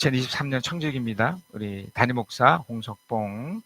2023년 청직입니다. 우리 담임 목사 홍석봉,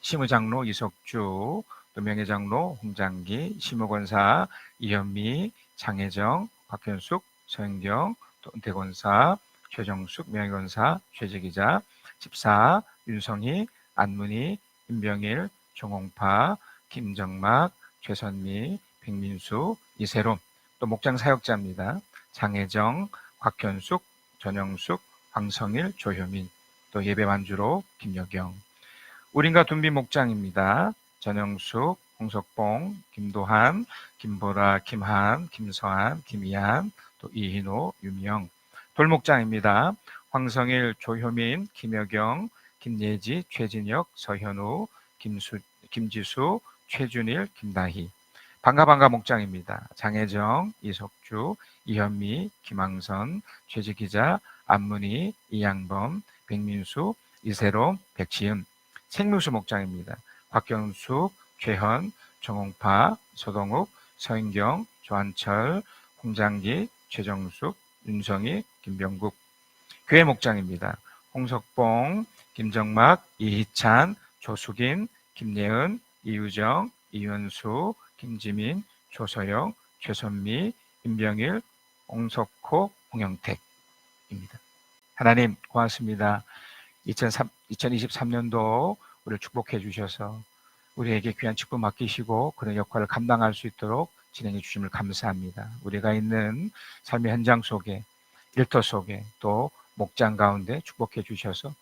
심의장로 이석주, 또 명예장로 홍장기, 심의권사 이현미, 장혜정, 박현숙, 서영경, 또 은퇴권사 최정숙, 명예권사 최재기자, 집사 윤성희, 안문희, 임병일, 정홍파, 김정막, 최선미, 백민수, 이세롬, 또 목장 사역자입니다. 장혜정, 곽현숙, 전영숙, 황성일, 조효민, 또 예배 완주로 김여경, 우린과 둔비 목장입니다. 전영숙, 홍석봉, 김도한, 김보라, 김한, 김서한, 김이한, 또 이희노, 유미영. 돌목장입니다. 황성일, 조효민, 김여경, 김예지, 최진혁, 서현우, 김지수, 최준일, 김다희. 반가반가 목장입니다. 장혜정, 이석주, 이현미, 김항선, 최지기자, 안문희, 이양범, 백민수, 이세롬, 백지은. 생명수 목장입니다. 곽경숙, 최현, 정홍파, 서동욱, 서인경, 조한철, 홍장기, 최정숙, 윤성희, 김병국. 교회 목장입니다. 홍석봉, 김정막, 이희찬, 조숙인, 김예은, 이유정, 이윤수, 김지민, 조서영, 최선미, 임병일, 홍석호, 홍영택입니다. 하나님 고맙습니다. 2023년도 우리를 축복해 주셔서 우리에게 귀한 축복 맡기시고 그런 역할을 감당할 수 있도록 진행해 주심을 감사합니다. 우리가 있는 삶의 현장 속에, 일터 속에, 또 목장 가운데 축복해 주셔서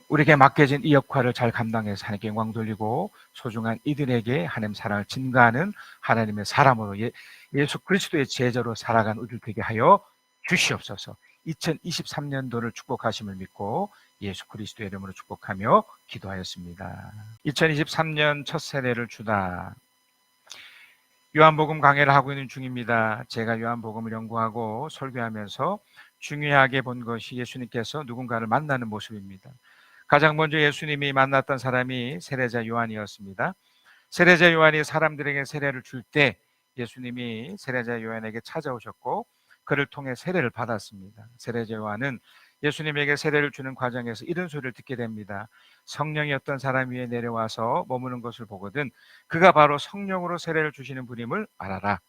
우리에게 맡겨진 이 역할을 잘 감당해서 하나님께 영광 돌리고 소중한 이들에게 하나님 사랑을 증가하는 하나님의 사람으로 예수 그리스도의 제자로 살아간 우리를 되게 하여 주시옵소서. 2023년도를 축복하심을 믿고 예수 그리스도의 이름으로 축복하며 기도하였습니다. 2023년 첫 세례를 주다. 요한복음 강해를 하고 있는 중입니다. 제가 요한복음을 연구하고 설교하면서 중요하게 본 것이 예수님께서 누군가를 만나는 모습입니다. 가장 먼저 예수님이 만났던 사람이 세례자 요한이었습니다. 세례자 요한이 사람들에게 세례를 줄 때 예수님이 세례자 요한에게 찾아오셨고 그를 통해 세례를 받았습니다. 세례자 요한은 예수님에게 세례를 주는 과정에서 이런 소리를 듣게 됩니다. 성령이 어떤 사람 위에 내려와서 머무는 것을 보거든 그가 바로 성령으로 세례를 주시는 분임을 알아라.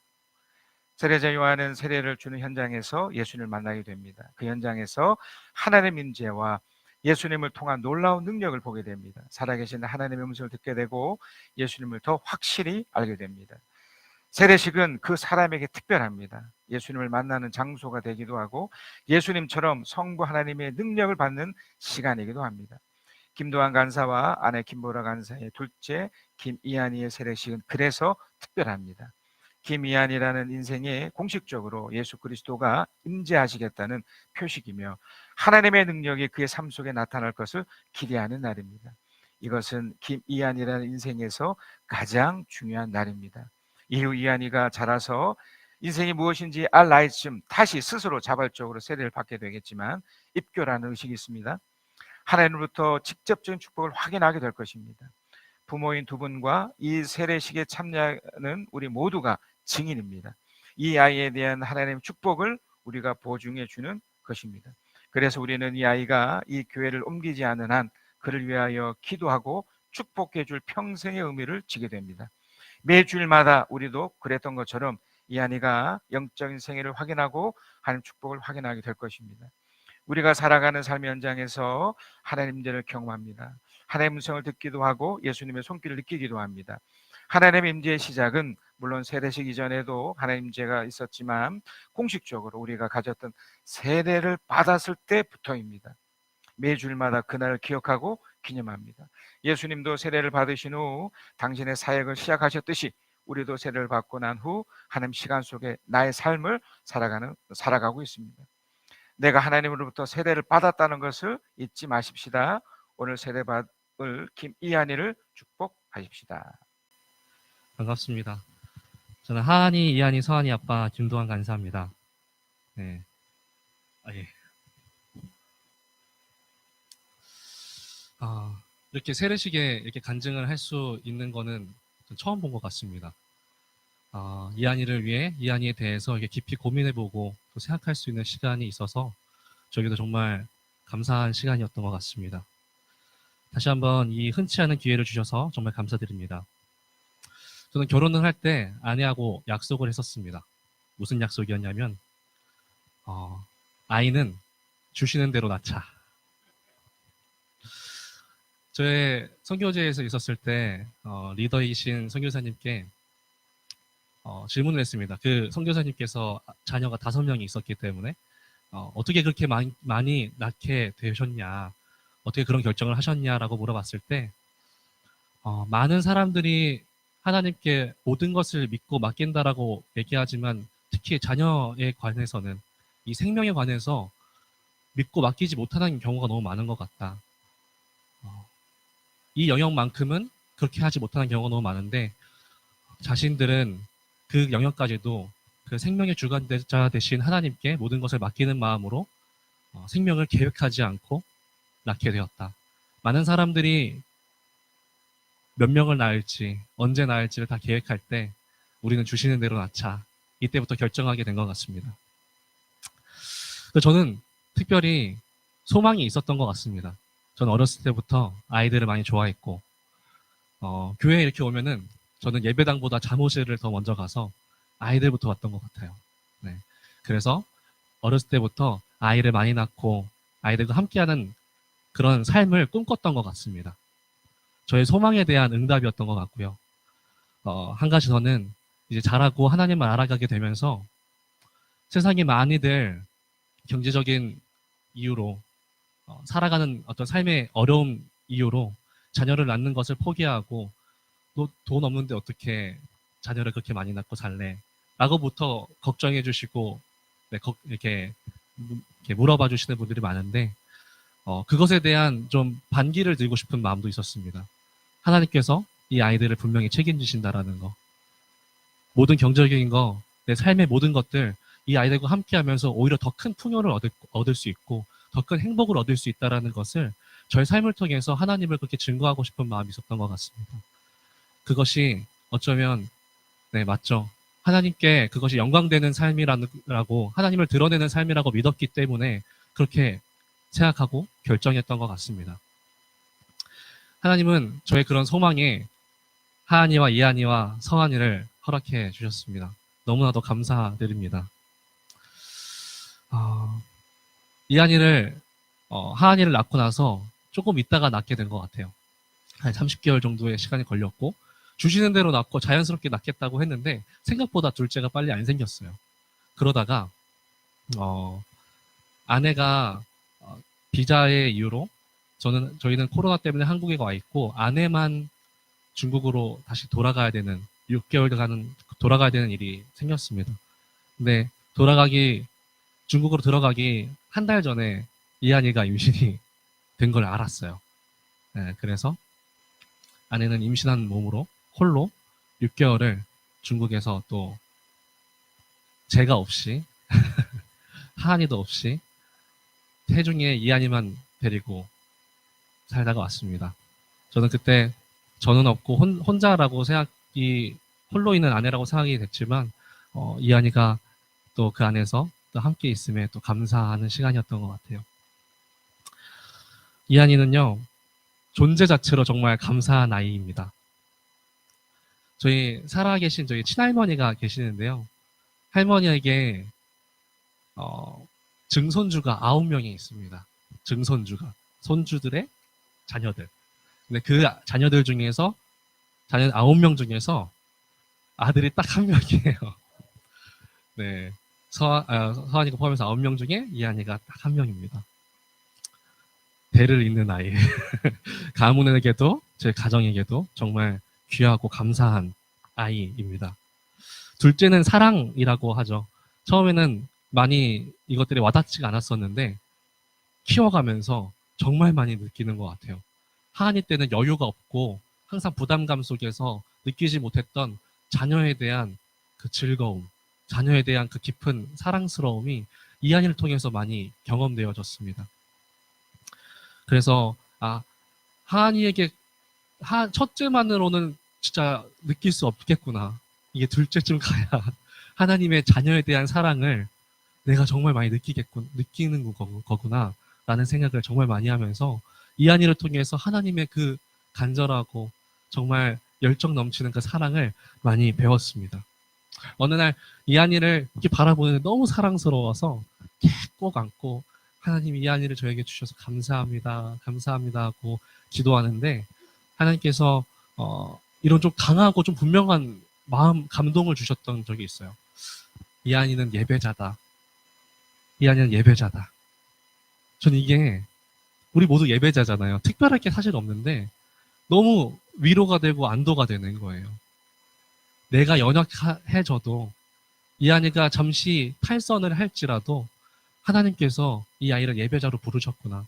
세례자 요한은 세례를 주는 현장에서 예수님을 만나게 됩니다. 그 현장에서 하나님의 임재와 예수님을 통한 놀라운 능력을 보게 됩니다. 살아계신 하나님의 음성을 듣게 되고 예수님을 더 확실히 알게 됩니다. 세례식은 그 사람에게 특별합니다. 예수님을 만나는 장소가 되기도 하고 예수님처럼 성부 하나님의 능력을 받는 시간이기도 합니다. 김도한 간사와 아내 김보라 간사의 둘째 김이한이의 세례식은 그래서 특별합니다. 김이한이라는 인생에 공식적으로 예수 그리스도가 임재하시겠다는 표식이며 하나님의 능력이 그의 삶 속에 나타날 것을 기대하는 날입니다. 이것은 김이한이라는 인생에서 가장 중요한 날입니다. 이후 이한이가 자라서 인생이 무엇인지 알 나이쯤 다시 스스로 자발적으로 세례를 받게 되겠지만 입교라는 의식이 있습니다. 하나님으로부터 직접적인 축복을 확인하게 될 것입니다. 부모인 두 분과 이 세례식에 참여하는 우리 모두가 증인입니다. 이 아이에 대한 하나님의 축복을 우리가 보증해 주는 것입니다. 그래서 우리는 이 아이가 이 교회를 옮기지 않는 한 그를 위하여 기도하고 축복해 줄 평생의 의미를 지게 됩니다. 매주일마다 우리도 그랬던 것처럼 이 아이가 영적인 생애를 확인하고 하나님 축복을 확인하게 될 것입니다. 우리가 살아가는 삶의 현장에서 하나님 임재를 경험합니다. 하나님의 음성을 듣기도 하고 예수님의 손길을 느끼기도 합니다. 하나님의 임재의 시작은 물론 세례식 이전에도 하나님 임재가 있었지만 공식적으로 우리가 가졌던 세례를 받았을 때부터입니다. 매주일마다 그날을 기억하고 기념합니다. 예수님도 세례를 받으신 후 당신의 사역을 시작하셨듯이 우리도 세례를 받고 난 후 하나님 시간 속에 나의 삶을 살아가고 있습니다. 내가 하나님으로부터 세례를 받았다는 것을 잊지 마십시다. 오늘 세례 받을 김이한이를 축복하십시다. 반갑습니다. 저는 하한이, 이한이, 서한이 아빠 김도한 간사입니다. 네. 예. 이렇게 세례식에 이렇게 간증을 할 수 있는 거는 처음 본 것 같습니다. 이한이를 위해 이한이에 대해서 이렇게 깊이 고민해보고 또 생각할 수 있는 시간이 있어서 저에게도 정말 감사한 시간이었던 것 같습니다. 다시 한번 이 흔치 않은 기회를 주셔서 정말 감사드립니다. 저는 결혼을 할 때 아내하고 약속을 했었습니다. 무슨 약속이었냐면 아이는 주시는 대로 낳자. 저의 선교제에서 있었을 때 리더이신 선교사님께 질문을 했습니다. 그 선교사님께서 자녀가 5명이 있었기 때문에 어떻게 그렇게 많이 낳게 되셨냐, 어떻게 그런 결정을 하셨냐라고 물어봤을 때 많은 사람들이 하나님께 모든 것을 믿고 맡긴다라고 얘기하지만 특히 자녀에 관해서는 이 생명에 관해서 믿고 맡기지 못하는 경우가 너무 많은 것 같다. 이 영역만큼은 그렇게 하지 못하는 경우가 너무 많은데 자신들은 그 영역까지도 그 생명의 주관자 되신 하나님께 모든 것을 맡기는 마음으로 생명을 계획하지 않고 낳게 되었다. 많은 사람들이 몇 명을 낳을지 언제 낳을지를 다 계획할 때 우리는 주시는 대로 낳자. 이때부터 결정하게 된 것 같습니다. 저는 특별히 소망이 있었던 것 같습니다. 저는 어렸을 때부터 아이들을 많이 좋아했고 교회에 이렇게 오면은 저는 예배당보다 잠옷을 더 먼저 가서 아이들부터 봤던 것 같아요. 네. 그래서 어렸을 때부터 아이를 많이 낳고 아이들과 함께하는 그런 삶을 꿈꿨던 것 같습니다. 저의 소망에 대한 응답이었던 것 같고요. 한 가지 더는 이제 자라고 하나님을 알아가게 되면서 세상에 많이들 경제적인 이유로 살아가는 어떤 삶의 어려움 이유로 자녀를 낳는 것을 포기하고 너 돈 없는데 어떻게 자녀를 그렇게 많이 낳고 살래? 라고부터 걱정해 주시고 네, 이렇게 물어봐 주시는 분들이 많은데 그것에 대한 좀 반기를 들고 싶은 마음도 있었습니다. 하나님께서 이 아이들을 분명히 책임지신다라는 거. 모든 경제적인 거, 내 삶의 모든 것들 이 아이들과 함께하면서 오히려 더 큰 풍요를 얻을 수 있고 더 큰 행복을 얻을 수 있다라는 것을 저의 삶을 통해서 하나님을 그렇게 증거하고 싶은 마음이 있었던 것 같습니다. 그것이 어쩌면 네 맞죠. 하나님께 그것이 영광되는 삶이라고 하나님을 드러내는 삶이라고 믿었기 때문에 그렇게 생각하고 결정했던 것 같습니다. 하나님은 저의 그런 소망에 하한이와 이한이와 서한이를 허락해 주셨습니다. 너무나도 감사드립니다. 이한이를 하한이를 낳고 나서 조금 있다가 낳게 된 것 같아요. 한 30개월 정도의 시간이 걸렸고 주시는 대로 낳고 자연스럽게 낳겠다고 했는데 생각보다 둘째가 빨리 안 생겼어요. 그러다가 아내가 비자의 이유로 저희는 코로나 때문에 한국에 와 있고 아내만 중국으로 다시 돌아가야 되는 6개월간 돌아가야 되는 일이 생겼습니다. 근데 중국으로 들어가기 한 달 전에 이한이가 임신이 된 걸 알았어요. 네, 그래서 아내는 임신한 몸으로 홀로 6개월을 중국에서 또 제가 없이 하한이도 없이 태중에 이한이만 데리고 살다가 왔습니다. 저는 그때 저는 없고 혼자라고 생각이 홀로 있는 아내라고 생각이 됐지만 이한이가 또 그 안에서 또 함께 있음에 또 감사하는 시간이었던 것 같아요. 이한이는요 존재 자체로 정말 감사한 아이입니다. 저희 살아계신 저희 친할머니가 계시는데요. 할머니에게 증손주가 9명이 있습니다. 증손주가 손주들의 자녀들. 근데 그 자녀들 중에서 자녀 9명 중에서 아들이 딱 1명이에요. 네. 서한이가 포함해서 9명 중에 이한이가 딱 1명입니다. 대를 잇는 아이. 가문에게도 제 가정에게도 정말 귀하고 감사한 아이입니다. 둘째는 사랑이라고 하죠. 처음에는 많이 이것들이 와닿지가 않았었는데 키워가면서 정말 많이 느끼는 것 같아요. 하한이 때는 여유가 없고 항상 부담감 속에서 느끼지 못했던 자녀에 대한 그 즐거움, 자녀에 대한 그 깊은 사랑스러움이 이한이를 통해서 많이 경험되어졌습니다. 그래서 하한이에게 첫째만으로는 진짜 느낄 수 없겠구나. 이게 둘째쯤 가야 하나님의 자녀에 대한 사랑을 내가 정말 많이 느끼는 거구나 라는 생각을 정말 많이 하면서 이한이를 통해서 하나님의 그 간절하고 정말 열정 넘치는 그 사랑을 많이 배웠습니다. 어느 날 이한이를 이렇게 바라보는데 너무 사랑스러워서 이렇게 꼭 안고 하나님 이한이를 저에게 주셔서 감사합니다, 감사합니다 하고 기도하는데 하나님께서 이런 좀 강하고 좀 분명한 마음 감동을 주셨던 적이 있어요. 이한이는 예배자다. 이한이는 예배자다. 전 이게 우리 모두 예배자잖아요. 특별할 게 사실 없는데 너무 위로가 되고 안도가 되는 거예요. 내가 연약해져도 이한이가 잠시 탈선을 할지라도 하나님께서 이 아이를 예배자로 부르셨구나.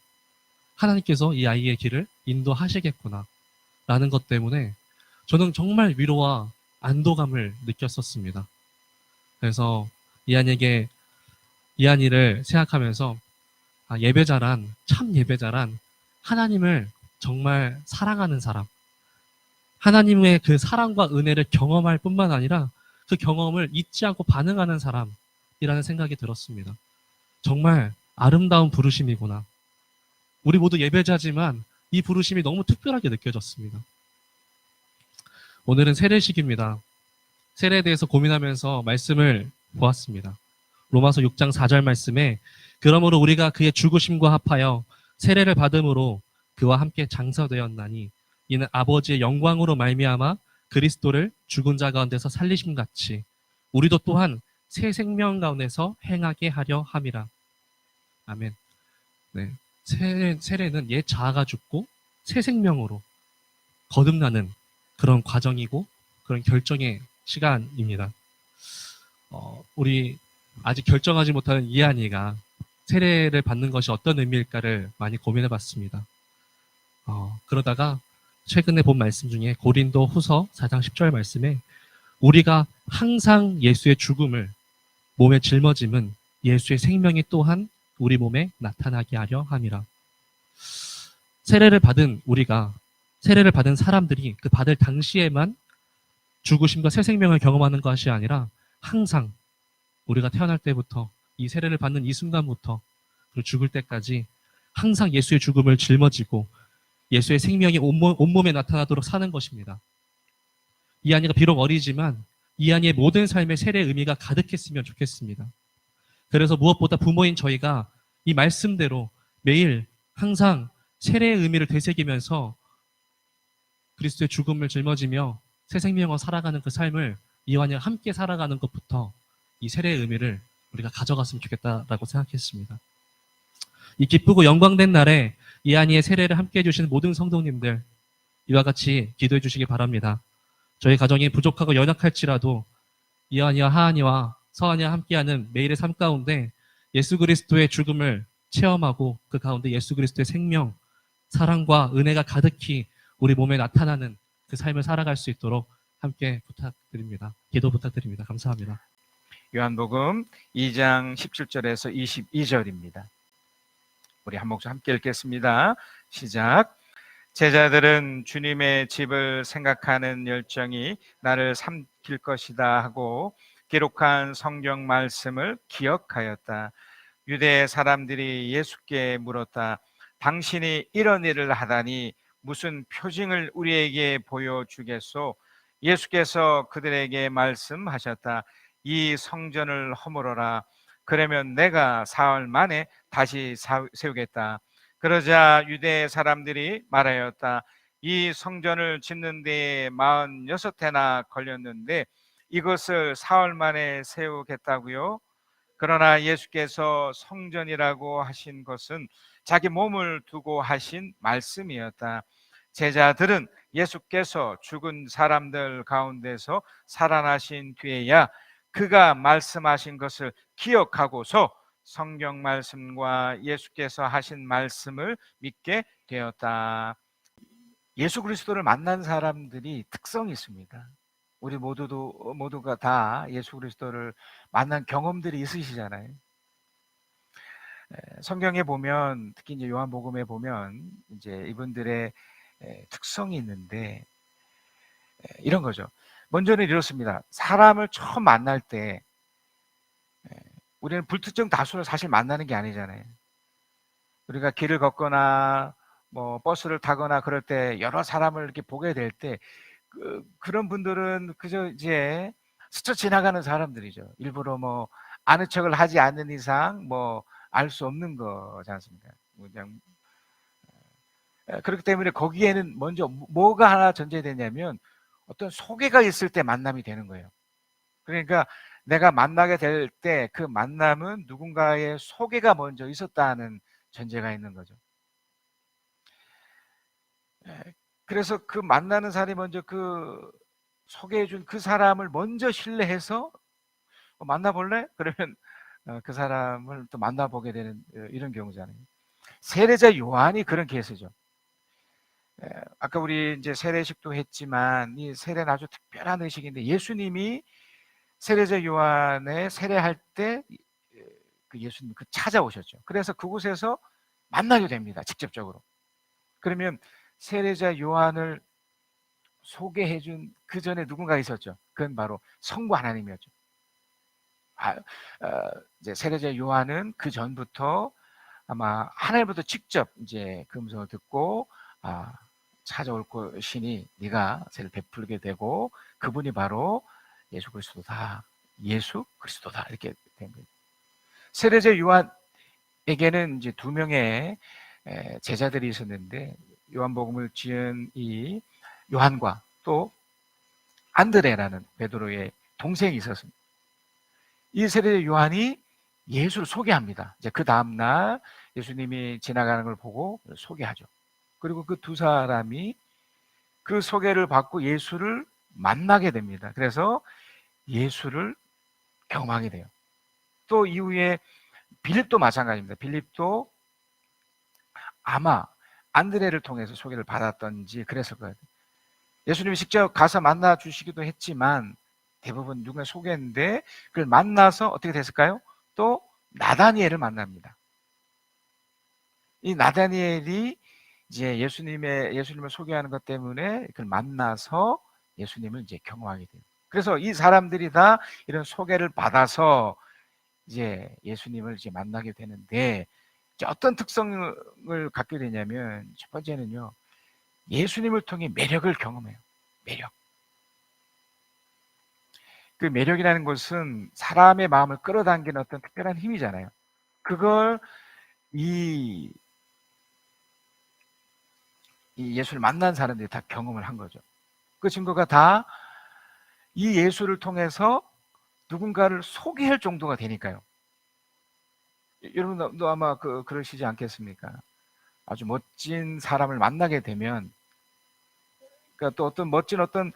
하나님께서 이 아이의 길을 인도하시겠구나. 라는 것 때문에 저는 정말 위로와 안도감을 느꼈었습니다. 그래서 이한이를 생각하면서 예배자란, 참 예배자란 하나님을 정말 사랑하는 사람, 하나님의 그 사랑과 은혜를 경험할 뿐만 아니라 그 경험을 잊지 않고 반응하는 사람이라는 생각이 들었습니다. 정말 아름다운 부르심이구나. 우리 모두 예배자지만 이 부르심이 너무 특별하게 느껴졌습니다. 오늘은 세례식입니다. 세례에 대해서 고민하면서 말씀을 보았습니다. 로마서 6장 4절 말씀에 그러므로 우리가 그의 죽으심과 합하여 세례를 받음으로 그와 함께 장사되었나니 이는 아버지의 영광으로 말미암아 그리스도를 죽은 자 가운데서 살리심 같이 우리도 또한 새 생명 가운데서 행하게 하려 함이라. 아멘. 네. 세례는 옛 자아가 죽고 새 생명으로 거듭나는 그런 과정이고 그런 결정의 시간입니다. 우리 아직 결정하지 못하는 이한이가 세례를 받는 것이 어떤 의미일까를 많이 고민해 봤습니다. 그러다가 최근에 본 말씀 중에 고린도 후서 4장 10절 말씀에 우리가 항상 예수의 죽음을 몸에 짊어짐은 예수의 생명이 또한 우리 몸에 나타나게 하려 함이라. 세례를 받은 사람들이 그 받을 당시에만 죽으심과 새 생명을 경험하는 것이 아니라 항상 우리가 태어날 때부터 이 세례를 받는 이 순간부터 그리고 죽을 때까지 항상 예수의 죽음을 짊어지고 예수의 생명이 온몸에 나타나도록 사는 것입니다. 이한이가 비록 어리지만 이한이의 모든 삶의 세례의 의미가 가득했으면 좋겠습니다. 그래서 무엇보다 부모인 저희가 이 말씀대로 매일 항상 세례의 의미를 되새기면서 그리스도의 죽음을 짊어지며 새 생명으로 살아가는 그 삶을 이완이와 함께 살아가는 것부터 이 세례의 의미를 우리가 가져갔으면 좋겠다라고 생각했습니다. 이 기쁘고 영광된 날에 이한이의 세례를 함께 해주시는 모든 성도님들 이와 같이 기도해 주시기 바랍니다. 저희 가정이 부족하고 연약할지라도 이한이와 하한이와 서한이와 함께하는 매일의 삶 가운데 예수 그리스도의 죽음을 체험하고 그 가운데 예수 그리스도의 생명, 사랑과 은혜가 가득히 우리 몸에 나타나는 그 삶을 살아갈 수 있도록 함께 부탁드립니다. 기도 부탁드립니다. 감사합니다. 요한복음 2장 17절에서 22절입니다. 우리 한 목소리 함께 읽겠습니다. 시작. 제자들은 주님의 집을 생각하는 열정이 나를 삼킬 것이다 하고 기록한 성경 말씀을 기억하였다. 유대 사람들이 예수께 물었다. 당신이 이런 일을 하다니 무슨 표징을 우리에게 보여주겠소? 예수께서 그들에게 말씀하셨다. 이 성전을 허물어라. 그러면 내가 사흘 만에 다시 세우겠다. 그러자 유대 사람들이 말하였다. 이 성전을 짓는 데에 46해나 걸렸는데 이것을 사흘 만에 세우겠다고요? 그러나 예수께서 성전이라고 하신 것은 자기 몸을 두고 하신 말씀이었다. 제자들은 예수께서 죽은 사람들 가운데서 살아나신 뒤에야 그가 말씀하신 것을 기억하고서 성경 말씀과 예수께서 하신 말씀을 믿게 되었다. 예수 그리스도를 만난 사람들이 특성이 있습니다. 우리 모두가 다 예수 그리스도를 만난 경험들이 있으시잖아요. 성경에 보면 특히 이제 요한복음에 보면 이제 이분들의 특성이 있는데 이런 거죠. 먼저는 이렇습니다. 사람을 처음 만날 때 우리는 불특정 다수를 사실 만나는 게 아니잖아요. 우리가 길을 걷거나 뭐 버스를 타거나 그럴 때 여러 사람을 이렇게 보게 될 때 그런 분들은 그저 이제 스쳐 지나가는 사람들이죠. 일부러 뭐 아는 척을 하지 않는 이상 뭐 알 수 없는 거지 않습니까? 그냥 그렇기 때문에 거기에는 먼저 뭐가 하나 전제되냐면 어떤 소개가 있을 때 만남이 되는 거예요. 그러니까 내가 만나게 될 때 그 만남은 누군가의 소개가 먼저 있었다는 전제가 있는 거죠. 그래서 그 만나는 사람이 먼저 그 소개해 준 그 사람을 먼저 신뢰해서 만나볼래? 그러면 그 사람을 또 만나보게 되는 이런 경우잖아요. 세례자 요한이 그런 케이스죠. 아까 우리 이제 세례식도 했지만 이 세례는 아주 특별한 의식인데 예수님이 세례자 요한의 세례할 때 그 예수님 그 찾아오셨죠. 그래서 그곳에서 만나게 됩니다. 직접적으로. 그러면 세례자 요한을 소개해 준 그 전에 누군가 있었죠. 그건 바로 성부 하나님이었죠. 이제 세례자 요한은 그 전부터 아마 하나님부터 직접 이제 그 음성을 듣고 찾아올 것이니 네가 세를 베풀게 되고 그분이 바로 예수 그리스도다. 예수 그리스도다. 이렇게 된 거예요. 세례자 요한에게는 이제 두 명의 제자들이 있었는데 요한복음을 지은 이 요한과 또 안드레라는 베드로의 동생이 있었습니다. 이 세례자 요한이 예수를 소개합니다. 이제 그 다음날 예수님이 지나가는 걸 보고 소개하죠. 그리고 그 두 사람이 그 소개를 받고 예수를 만나게 됩니다. 그래서 예수를 경험하게 돼요. 또 이후에 빌립도 마찬가지입니다. 빌립도 아마 안드레를 통해서 소개를 받았던지 그랬을 거예요. 예수님이 직접 가서 만나 주시기도 했지만 대부분 누군가 소개했는데 그걸 만나서 어떻게 됐을까요? 또 나다니엘을 만납니다. 이 나다니엘이 이제 예수님을 소개하는 것 때문에 그걸 만나서 예수님을 이제 경험하게 돼요. 그래서 이 사람들이 다 이런 소개를 받아서 이제 예수님을 이제 만나게 되는데 이제 어떤 특성을 갖게 되냐면 첫 번째는요. 예수님을 통해 매력을 경험해요. 매력. 그 매력이라는 것은 사람의 마음을 끌어당기는 어떤 특별한 힘이잖아요. 그걸 이 예수를 만난 사람들이 다 경험을 한 거죠. 그 증거가 다 이 예수를 통해서 누군가를 소개할 정도가 되니까요. 여러분도 아마 그러시지 않겠습니까? 아주 멋진 사람을 만나게 되면, 그러니까 또 어떤 멋진 어떤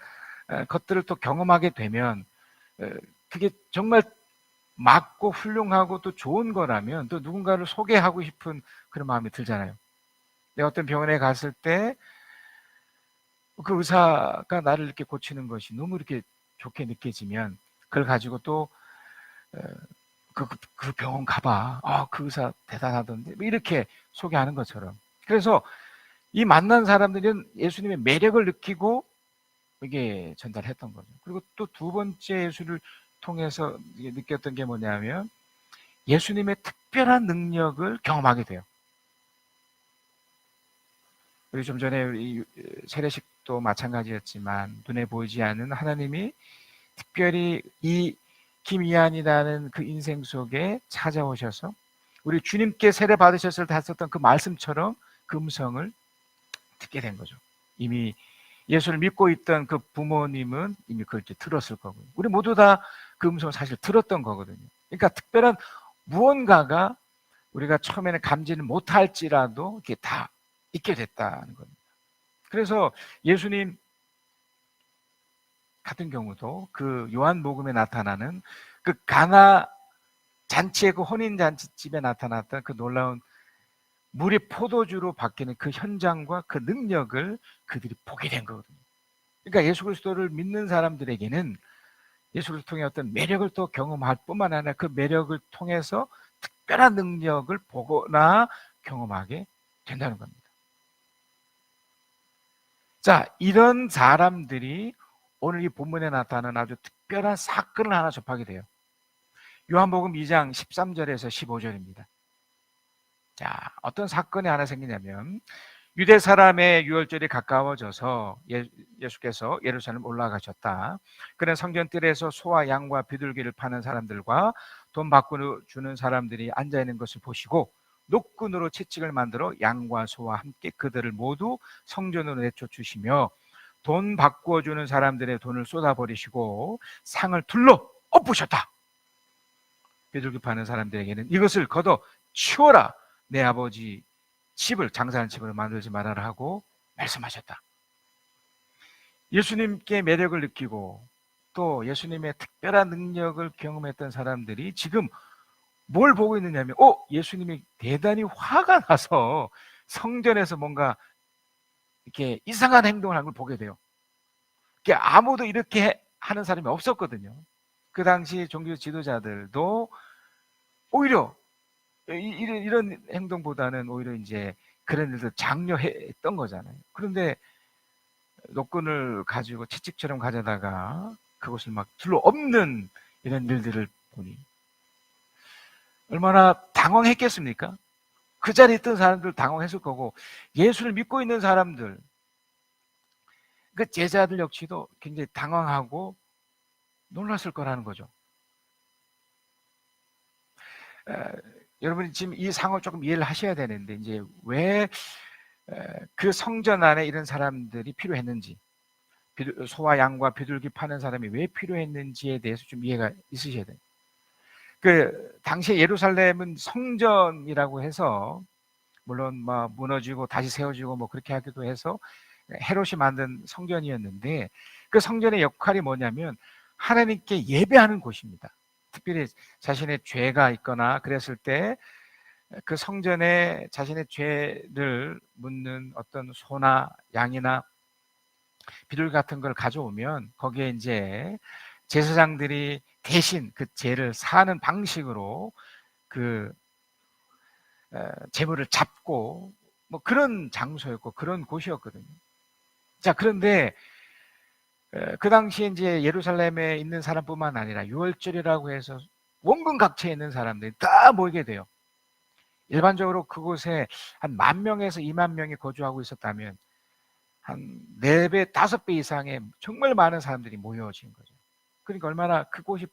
것들을 또 경험하게 되면, 그게 정말 맞고 훌륭하고 또 좋은 거라면 또 누군가를 소개하고 싶은 그런 마음이 들잖아요. 내가 어떤 병원에 갔을 때 그 의사가 나를 이렇게 고치는 것이 너무 이렇게 좋게 느껴지면 그걸 가지고 또 그 병원 가봐. 그 의사 대단하던데. 뭐 이렇게 소개하는 것처럼. 그래서 이 만난 사람들은 예수님의 매력을 느끼고 이게 전달했던 거죠. 그리고 또 두 번째 예수를 통해서 느꼈던 게 뭐냐면 예수님의 특별한 능력을 경험하게 돼요. 우리 좀 전에 이 세례식도 마찬가지였지만 눈에 보이지 않는 하나님이 특별히 이 김이한이라는 그 인생 속에 찾아오셔서 우리 주님께 세례 받으셨을 때 하셨던 그 말씀처럼 그 음성을 듣게 된 거죠. 이미 예수를 믿고 있던 그 부모님은 이미 그걸 이제 들었을 거고요. 우리 모두 다 그 음성을 사실 들었던 거거든요. 그러니까 특별한 무언가가 우리가 처음에는 감지는 못할지라도 이게 다 있게 됐다는 겁니다. 그래서 예수님 같은 경우도 그 요한복음에 나타나는 그 가나 잔치의 그 혼인잔치집에 나타났던 그 놀라운 물이 포도주로 바뀌는 그 현장과 그 능력을 그들이 보게 된 거거든요. 그러니까 예수 그리스도를 믿는 사람들에게는 예수를 통해 어떤 매력을 또 경험할 뿐만 아니라 그 매력을 통해서 특별한 능력을 보거나 경험하게 된다는 겁니다. 자, 이런 사람들이 오늘 이 본문에 나타나는 아주 특별한 사건을 하나 접하게 돼요. 요한복음 2장 13절에서 15절입니다. 자, 어떤 사건이 하나 생기냐면 유대 사람의 유월절이 가까워져서 예수께서 예루살렘 올라가셨다. 그는 성전뜰에서 소와 양과 비둘기를 파는 사람들과 돈 바꿔주는 사람들이 앉아있는 것을 보시고 노끈으로 채찍을 만들어 양과 소와 함께 그들을 모두 성전으로 내쫓으시며 돈 바꿔주는 사람들의 돈을 쏟아버리시고 상을 둘러 엎으셨다. 비둘기 파는 사람들에게는 이것을 걷어 치워라. 내 아버지 집을 장사하는 집으로 만들지 말아라 하고 말씀하셨다. 예수님께 매력을 느끼고 또 예수님의 특별한 능력을 경험했던 사람들이 지금 뭘 보고 있느냐면 예수님이 대단히 화가 나서 성전에서 뭔가 이렇게 이상한 행동을 하는 걸 보게 돼요. 아무도 이렇게 하는 사람이 없었거든요. 그 당시 종교 지도자들도 오히려 이런 행동보다는 오히려 이제 그런 일들 장려했던 거잖아요. 그런데 노끈을 가지고 채찍처럼 가져다가 그것을 막 둘러 엎는 이런 일들을 보니 얼마나 당황했겠습니까? 그 자리에 있던 사람들 당황했을 거고 예수를 믿고 있는 사람들, 그 제자들 역시도 굉장히 당황하고 놀랐을 거라는 거죠. 여러분이 지금 이 상황을 조금 이해를 하셔야 되는데 이제 왜 그 성전 안에 이런 사람들이 필요했는지, 소와 양과 비둘기 파는 사람이 왜 필요했는지에 대해서 좀 이해가 있으셔야 돼요. 그 당시에 예루살렘은 성전이라고 해서 물론 뭐 무너지고 다시 세워지고 뭐 그렇게 하기도 해서 헤롯이 만든 성전이었는데 그 성전의 역할이 뭐냐면 하나님께 예배하는 곳입니다. 특별히 자신의 죄가 있거나 그랬을 때 그 성전에 자신의 죄를 묻는 어떤 소나 양이나 비둘기 같은 걸 가져오면 거기에 이제 제사장들이 대신 그 죄를 사는 방식으로 그 제물을 잡고 뭐 그런 장소였고 그런 곳이었거든요. 자, 그런데 그 당시에 이제 예루살렘에 있는 사람뿐만 아니라 유월절이라고 해서 원근 각처에 있는 사람들이 다 모이게 돼요. 일반적으로 그곳에 한 10,000명에서 20,000명이 거주하고 있었다면 한 4배, 5배 이상의 정말 많은 사람들이 모여진 거죠. 그러니까 얼마나 그곳이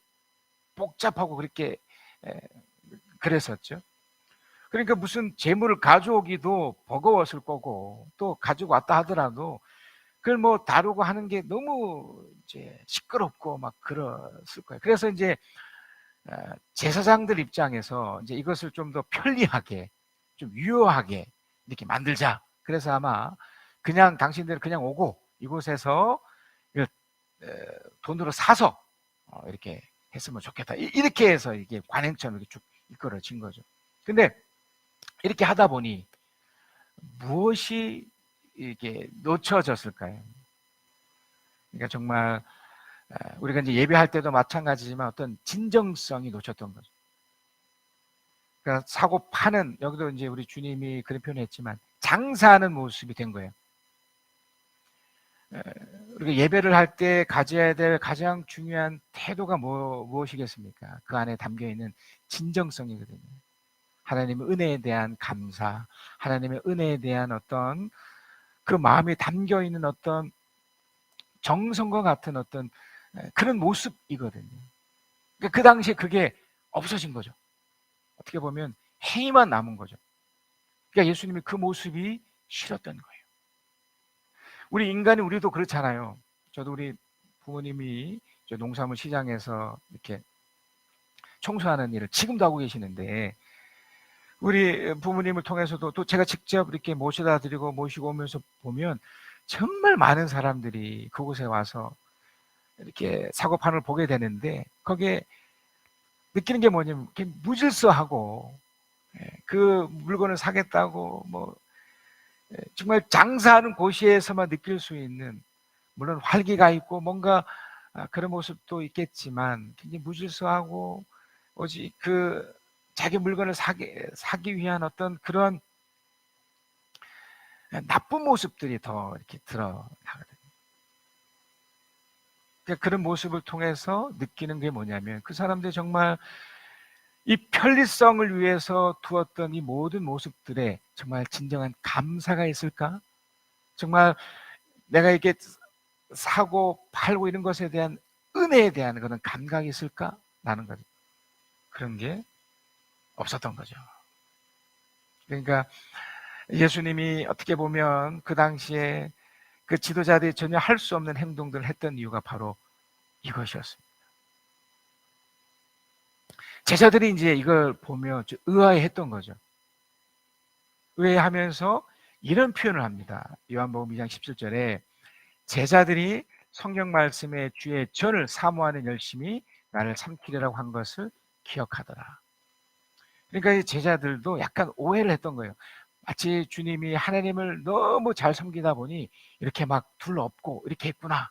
복잡하고 그렇게 그랬었죠. 그러니까 무슨 재물을 가져오기도 버거웠을 거고 또 가지고 왔다 하더라도 그걸 뭐 다루고 하는 게 너무 이제 시끄럽고 막 그랬을 거예요. 그래서 이제 제사장들 입장에서 이제 이것을 좀 더 편리하게, 좀 유효하게 이렇게 만들자. 그래서 아마 그냥 당신들 그냥 오고 이곳에서 돈으로 사서 이렇게 했으면 좋겠다. 이렇게 해서 이게 관행처럼 이렇게 쭉 이끌어진 거죠. 근데 이렇게 하다 보니 무엇이 이렇게 놓쳐졌을까요? 그러니까 정말 우리가 이제 예배할 때도 마찬가지지만 어떤 진정성이 놓쳤던 거죠. 그러니까 사고 파는, 여기도 이제 우리 주님이 그런 표현했지만 장사하는 모습이 된 거예요. 우리가 예배를 할 때 가져야 될 가장 중요한 태도가 무엇이겠습니까? 그 안에 담겨 있는 진정성이거든요. 하나님의 은혜에 대한 감사, 하나님의 은혜에 대한 어떤 그 마음에 담겨 있는 어떤 정성과 같은 어떤 그런 모습이거든요. 그러니까 그 당시에 그게 없어진 거죠. 어떻게 보면 행위만 남은 거죠. 그러니까 예수님이 그 모습이 싫었던 거예요. 우리 인간이 우리도 그렇잖아요. 저도 우리 부모님이 농산물 시장에서 이렇게 청소하는 일을 지금도 하고 계시는데 우리 부모님을 통해서도 또 제가 직접 이렇게 모셔다 드리고 모시고 오면서 보면 정말 많은 사람들이 그곳에 와서 이렇게 사고판을 보게 되는데 거기에 느끼는 게 뭐냐면 무질서하고 그 물건을 사겠다고 뭐 정말 장사하는 곳에서만 느낄 수 있는, 물론 활기가 있고 뭔가 그런 모습도 있겠지만 굉장히 무질서하고 오직 그 자기 물건을 사기 위한 어떤 그런 나쁜 모습들이 더 이렇게 드러나거든요. 그러니까 그런 모습을 통해서 느끼는 게 뭐냐면 그 사람들이 정말 이 편리성을 위해서 두었던 이 모든 모습들에 정말 진정한 감사가 있을까? 정말 내가 이렇게 사고 팔고 이런 것에 대한 은혜에 대한 그런 감각이 있을까? 라는 거죠. 그런 게 없었던 거죠. 그러니까 예수님이 어떻게 보면 그 당시에 그 지도자들이 전혀 할 수 없는 행동들을 했던 이유가 바로 이것이었습니다. 제자들이 이제 이걸 보며 의아해했던 거죠. 의아해하면서 이런 표현을 합니다. 요한복음 2장 17절에 제자들이 성경 말씀에 주의 전을 사모하는 열심히 나를 삼키려고 한 것을 기억하더라. 그러니까 이 제자들도 약간 오해를 했던 거예요. 마치 주님이 하나님을 너무 잘 섬기다 보니 이렇게 막 둘러엎고 이렇게 했구나.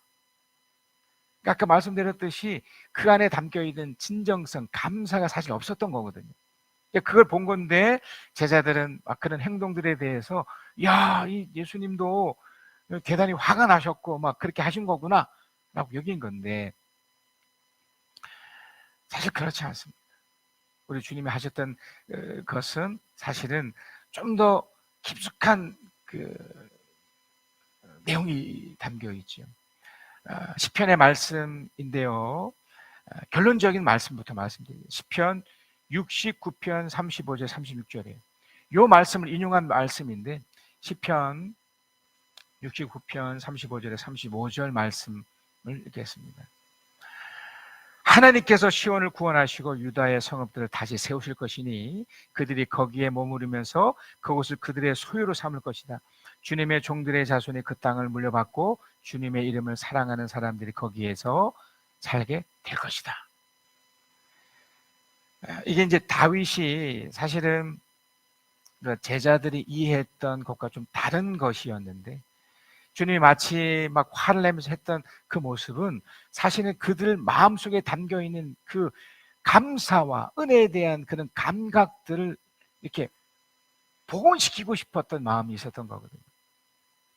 그러니까 아까 말씀드렸듯이 그 안에 담겨있는 진정성, 감사가 사실 없었던 거거든요. 그걸 본 건데 제자들은 막 그런 행동들에 대해서 야, 이 예수님도 대단히 화가 나셨고 막 그렇게 하신 거구나 라고 여긴 건데 사실 그렇지 않습니다. 우리 주님이 하셨던 것은 사실은 좀 더 깊숙한 그 내용이 담겨 있죠. 시편의 말씀인데요. 결론적인 말씀부터 말씀드립니다. 시편 69편 35절 36절이에요. 이 말씀을 인용한 말씀인데 시편 69편 35절에 35절 말씀을 읽겠습니다. 하나님께서 시온을 구원하시고 유다의 성읍들을 다시 세우실 것이니 그들이 거기에 머무르면서 그곳을 그들의 소유로 삼을 것이다. 주님의 종들의 자손이 그 땅을 물려받고 주님의 이름을 사랑하는 사람들이 거기에서 살게 될 것이다. 이게 이제 다윗이 사실은 제자들이 이해했던 것과 좀 다른 것이었는데 주님이 마치 막 화를 내면서 했던 그 모습은 사실은 그들 마음속에 담겨있는 그 감사와 은혜에 대한 그런 감각들을 이렇게 복원시키고 싶었던 마음이 있었던 거거든요.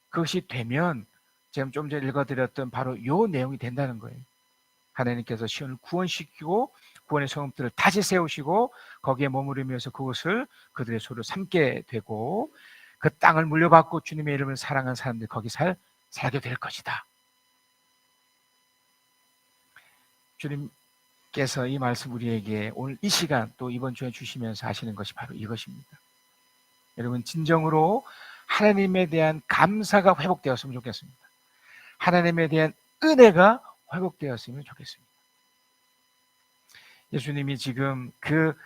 그것이 되면 지금 좀 전에 읽어드렸던 바로 이 내용이 된다는 거예요. 하나님께서 시온을 구원시키고 구원의 성읍들을 다시 세우시고 거기에 머무르면서 그곳을 그들의 소유로 삼게 되고 그 땅을 물려받고 주님의 이름을 사랑하는 사람들이 거기 살게 될 것이다. 주님께서 이 말씀 우리에게 오늘 이 시간 또 이번 주에 주시면서 하시는 것이 바로 이것입니다. 여러분 진정으로 하나님에 대한 감사가 회복되었으면 좋겠습니다. 하나님에 대한 은혜가 회복되었으면 좋겠습니다. 예수님이 지금 그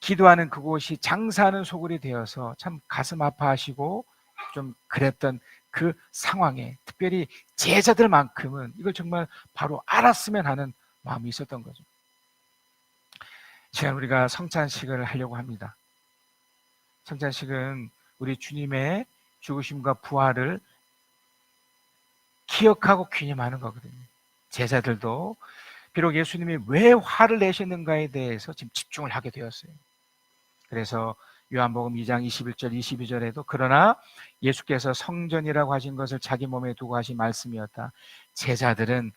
기도하는 그곳이 장사하는 소굴이 되어서 참 가슴 아파하시고 좀 그랬던 그 상황에 특별히 제자들만큼은 이걸 정말 바로 알았으면 하는 마음이 있었던 거죠. 지금 우리가 성찬식을 하려고 합니다. 성찬식은 우리 주님의 죽으심과 부활을 기억하고 기념하는 거거든요. 제자들도 비록 예수님이 왜 화를 내셨는가에 대해서 지금 집중을 하게 되었어요. 그래서 요한복음 2장 21절 22절에도 그러나 예수께서 성전이라고 하신 것을 자기 몸에 두고 하신 말씀이었다. 제자들은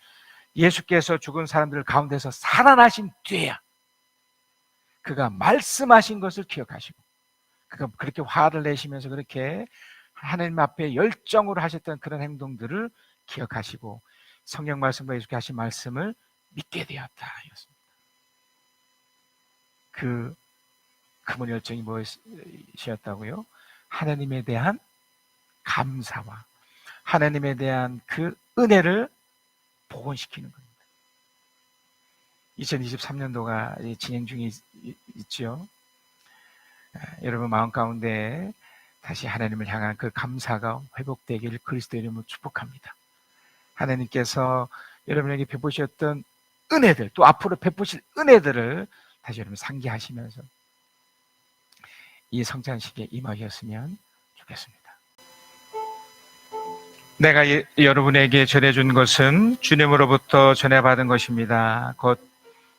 예수께서 죽은 사람들 가운데서 살아나신 뒤에야 그가 말씀하신 것을 기억하시고 그가 그렇게 화를 내시면서 그렇게 하나님 앞에 열정으로 하셨던 그런 행동들을 기억하시고 성경 말씀과 예수께 하신 말씀을 믿게 되었다. 그 그분 열정이 무엇이었다고요? 하나님에 대한 감사와 하나님에 대한 그 은혜를 복원시키는 겁니다. 2023년도가 진행 중에 있죠. 여러분 마음 가운데 다시 하나님을 향한 그 감사가 회복되기를 그리스도 이름으로 축복합니다. 하나님께서 여러분에게 베푸셨던 은혜들 또 앞으로 베푸실 은혜들을 다시 여러분 상기하시면서 이 성찬식에 임하셨으면 좋겠습니다. 내가 여러분에게 전해준 것은 주님으로부터 전해받은 것입니다. 곧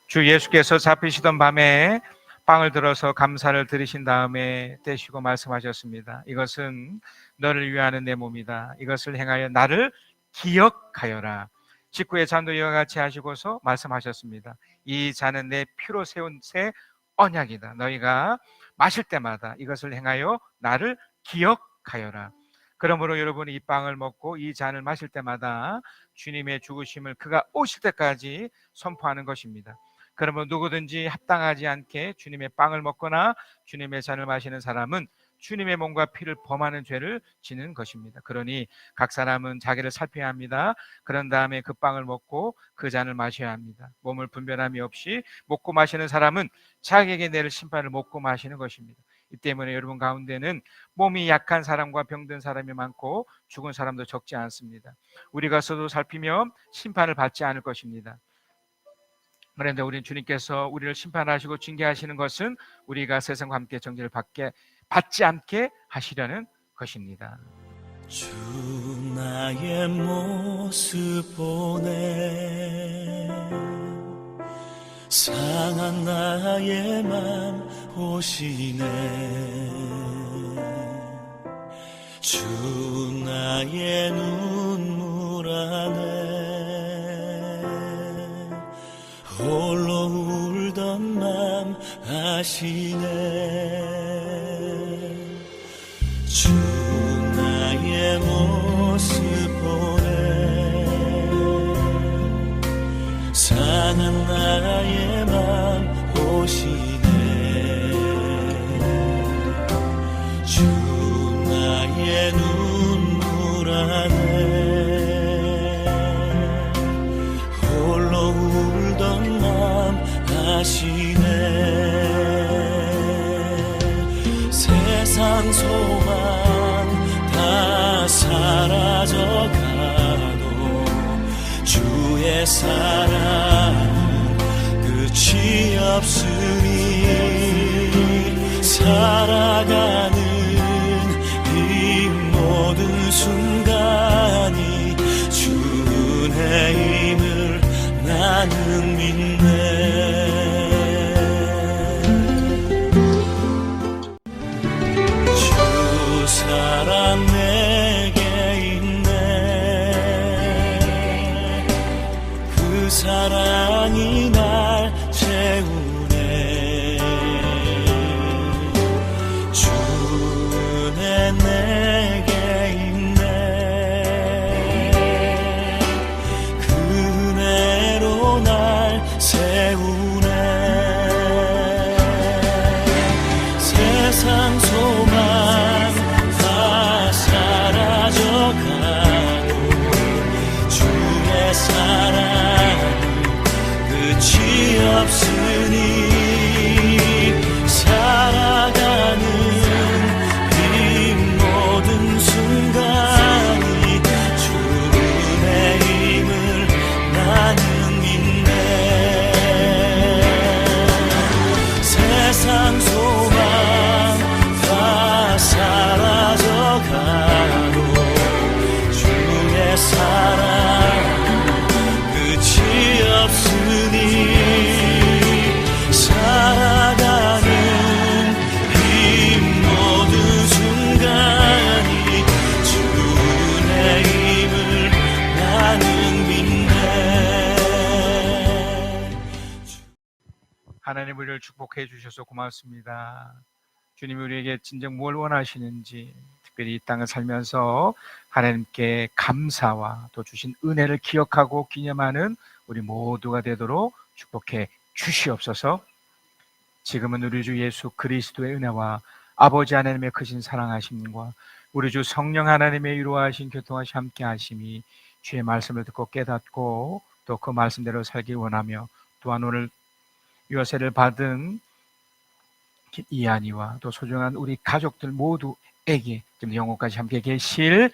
주 예수께서 잡히시던 밤에 빵을 들어서 감사를 드리신 다음에 떼시고 말씀하셨습니다. 이것은 너를 위하는 내 몸이다. 이것을 행하여 나를 기억하여라. 직후에 잔도 이와 같이 하시고서 말씀하셨습니다. 이 잔은 내 피로 세운 새 언약이다. 너희가 마실 때마다 이것을 행하여 나를 기억하여라. 그러므로 여러분이 이 빵을 먹고 이 잔을 마실 때마다 주님의 죽으심을 그가 오실 때까지 선포하는 것입니다. 그러면 누구든지 합당하지 않게 주님의 빵을 먹거나 주님의 잔을 마시는 사람은 주님의 몸과 피를 범하는 죄를 지는 것입니다. 그러니 각 사람은 자기를 살펴야 합니다. 그런 다음에 그 빵을 먹고 그 잔을 마셔야 합니다. 몸을 분별함이 없이 먹고 마시는 사람은 자기에게 내릴 심판을 먹고 마시는 것입니다. 이 때문에 여러분 가운데는 몸이 약한 사람과 병든 사람이 많고 죽은 사람도 적지 않습니다. 우리가 스스로 살피며 심판을 받지 않을 것입니다. 그런데 우리는 주님께서 우리를 심판하시고 징계하시는 것은 우리가 세상과 함께 정죄를 받지 않게 하시려는 것입니다. 주 나의 모습 보네 상한 나의 맘 보시네 주 나의 눈물 안에 홀로 울던 맘 아시네 주 나의 모습 보네 상한 나의 맘 보시네 주 나의 눈물 안에 홀로 울던 맘 아시네 세상 소망 다 사라져가도 주의 사랑은 끝이 없으니 살아가는 이 모든 순간이 주 은혜임을 나는 믿네 사랑 내게 있네 그 사랑이 날 채우네 주 은혜 내게 있네 그 은혜로 날 세우네 세상 소망 사라져가도 주의 사랑은 끝이 없으니 살아가는 이 모든 순간이 주 은혜임을 나는 믿네 세상 소망 다 사라져가도 주의 사랑은 끝이 없으니 살아가는 이 모든 순간이 주 은혜임을 나는 믿네 하나님 우리를 축복해 주셔서 고맙습니다. 주님이 우리에게 진정 뭘 원하시는지 특별히 이 땅을 살면서 하나님께 감사와 또 주신 은혜를 기억하고 기념하는 우리 모두가 되도록 축복해 주시옵소서. 지금은 우리 주 예수 그리스도의 은혜와 아버지 하나님의 크신 사랑하심과 우리 주 성령 하나님의 위로하신 교통하심 함께 하심이 주의 말씀을 듣고 깨닫고 또 그 말씀대로 살기 원하며 또한 오늘 유아세를 받은 이한이와 또 소중한 우리 가족들 모두에게 지금 영혼까지 함께 계실지어다.